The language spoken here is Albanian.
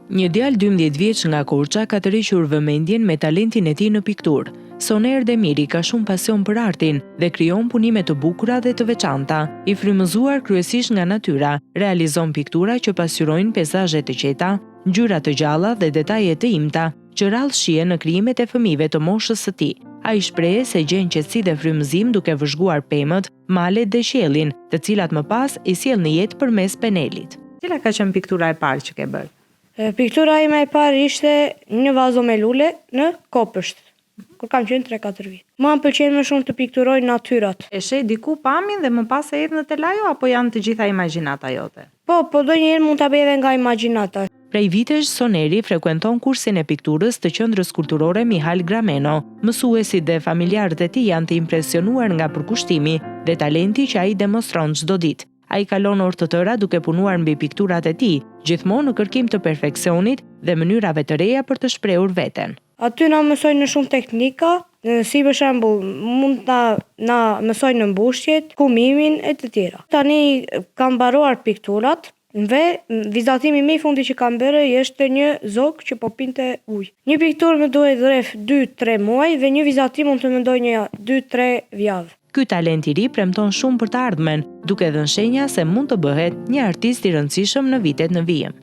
Një djalë 12 vjeç nga Korça ka të rriqur vëmendjen me talentin e tij në pikturë. Soner Demiri ka shumë pasion për artin dhe krijon punime të bukura dhe të veçanta. I frymëzuar kryesisht nga natyra, realizon piktura që pasqyrojnë peizazhe të qeta, ngjyra të gjalla dhe detaje të imta, që rrallë shihen në krijimet e fëmijëve të moshës së tij. Ai shpreh se gjen qetësi dhe frymëzim duke vëzhguar pemët, malet dhe qiellin, të cilat më pas i sjell në jetë përmes penelit. Cila ka qenë piktura e parë që ke bërë? Piktura ime e parë ishte një vazo me lule në Kopësht, kur kam qenë 3-4 vjet. Mua më pëlqen më shumë të pikturoj natyrat. E sheh diku pamjen dhe më pas e hedh në telajo apo janë të gjitha imagjinata jote? Po ndonjëherë mund ta bëj edhe nga imagjinata. Prej vitesh Soneri frekuenton kursin e pikturës të Qendrës Kulturore Mihal Grameno. Mësuesit dhe familjarët e tij janë të impresionuar nga përkushtimi dhe talenti që ai demonstron çdo ditë. Ai kalon orë të tëra duke punuar mbi pikturat e tij, gjithmonë në kërkim të perfeksionit dhe mënyrave të reja për të shprehur veten. Aty na mësojnë në shumë teknika, si për shembull mund na mësojnë në mbushjet, kumimin e të tjera. Tani kam mbaruar pikturat dhe vizatimi më i fundit që kam bërë është një zog që po pinte ujë. Një pikturë më duhet rreth 2-3 muaj dhe një vizatim mund të më ndojë një 2-3 javë. Ky talent i ri premton shumë për të ardhmen, duke dhënë shenja se mund të bëhet një artist i rëndësishëm në vitet në vijim.